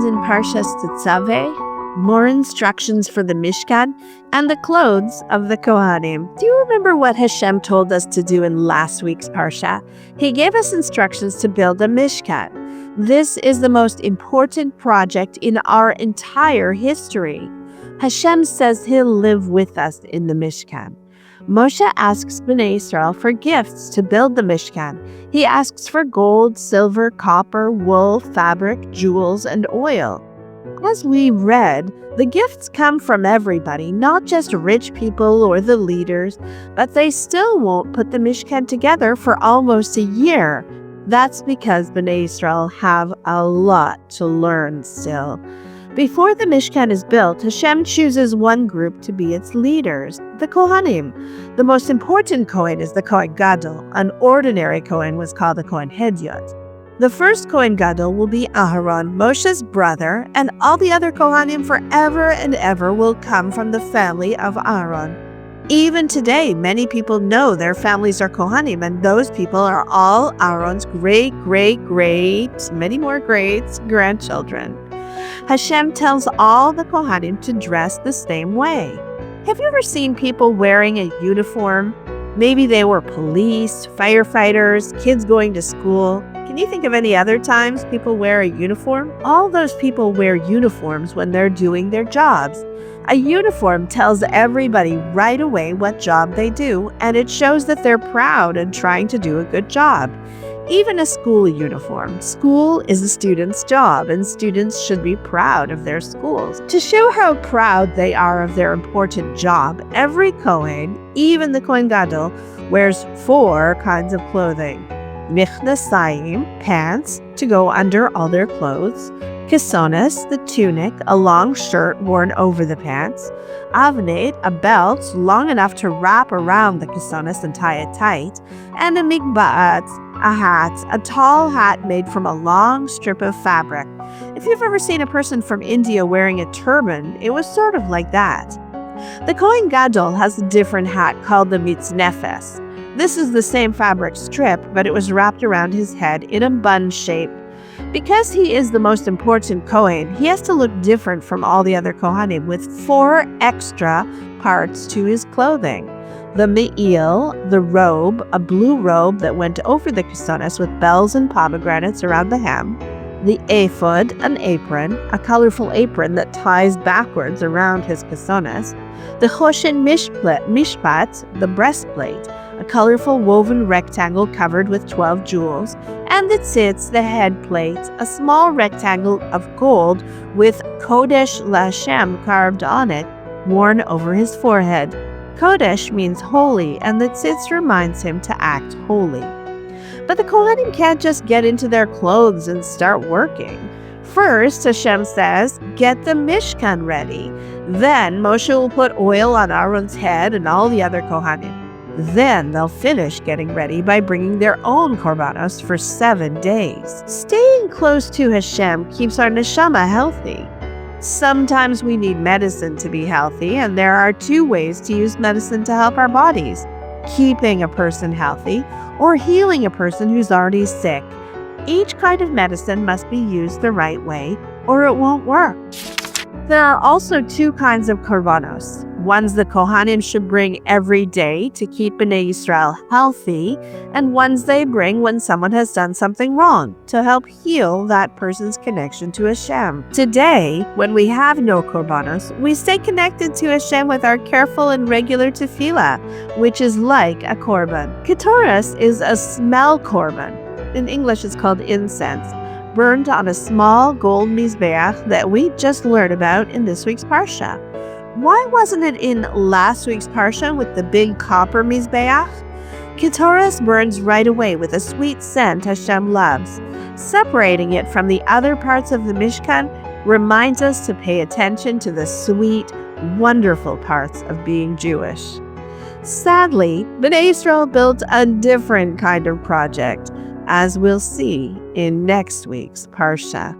instructions in Parashas Tetzaveh, more instructions for the Mishkan, and the clothes of the Kohanim. Do you remember what Hashem told us to do in last week's Parsha? He gave us instructions to build a Mishkan. This is the most important project in our entire history. Hashem says He'll live with us in the Mishkan. Moshe asks Bnei Israel for gifts to build the Mishkan. He asks for gold, silver, copper, wool, fabric, jewels, and oil. As we read, the gifts come from everybody, not just rich people or the leaders, but they still won't put the Mishkan together for almost a year. That's because Bnei Israel have a lot to learn still. Before the Mishkan is built, Hashem chooses one group to be its leaders, the Kohanim. The most important Kohen is the Kohen Gadol. An ordinary Kohen was called the Kohen Hedyot. The first Kohen Gadol will be Aharon, Moshe's brother, and all the other Kohanim forever and ever will come from the family of Aharon. Even today, many people know their families are Kohanim, and those people are all Aharon's great, many more greats, grandchildren. Hashem tells all the Kohanim to dress the same way. Have you ever seen people wearing a uniform? Maybe they were police, firefighters, kids going to school. Can you think of any other times people wear a uniform? All those people wear uniforms when they're doing their jobs. A uniform tells everybody right away what job they do, and it shows that they're proud and trying to do a good job. Even a school uniform. School is a student's job, and students should be proud of their schools. To show how proud they are of their important job, every Kohen, even the Kohen Gadol, wears 4 kinds of clothing. Michnasayim, pants, to go under all their clothes. Kesones, the tunic, a long shirt worn over the pants. Avned, a belt long enough to wrap around the kesones and tie it tight. And a migba'at, a hat, a tall hat made from a long strip of fabric. If you've ever seen a person from India wearing a turban, it was sort of like that. The Kohen Gadol has a different hat called the mitznefes. This is the same fabric strip, but it was wrapped around his head in a bun shape. Because he is the most important Kohen, he has to look different from all the other Kohanim with 4 extra parts to his clothing. The me'il, the robe, a blue robe that went over the kesones with bells and pomegranates around the hem. The ephod, an apron, a colorful apron that ties backwards around his kesones. The choshen mishpat, the breastplate, a colorful woven rectangle covered with 12 jewels. And the tzitz, the head plate, a small rectangle of gold with Kodesh LaHashem carved on it, worn over his forehead. Kodesh means holy, and the tzitz reminds him to act holy. But the Kohanim can't just get into their clothes and start working. First, Hashem says, get the Mishkan ready. Then Moshe will put oil on Aaron's head and all the other Kohanim. Then they'll finish getting ready by bringing their own korbanos for 7 days. Staying close to Hashem keeps our neshama healthy. Sometimes we need medicine to be healthy, and there are 2 ways to use medicine to help our bodies: keeping a person healthy or healing a person who's already sick. Each kind of medicine must be used the right way, or it won't work. There are also 2 kinds of korbanos. Ones the Kohanim should bring every day to keep Bnei Israel healthy, and ones they bring when someone has done something wrong to help heal that person's connection to Hashem. Today, when we have no korbanos, we stay connected to Hashem with our careful and regular tefillah, which is like a korban. Ketoras is a smell korban. In English, it's called incense, burned on a small gold mizbeach that we just learned about in this week's parsha. Why wasn't it in last week's parsha with the big copper mizbeach? Ketoras burns right away with a sweet scent Hashem loves. Separating it from the other parts of the Mishkan reminds us to pay attention to the sweet, wonderful parts of being Jewish. Sadly, Bnei Israel built a different kind of project, as we'll see in next week's parsha.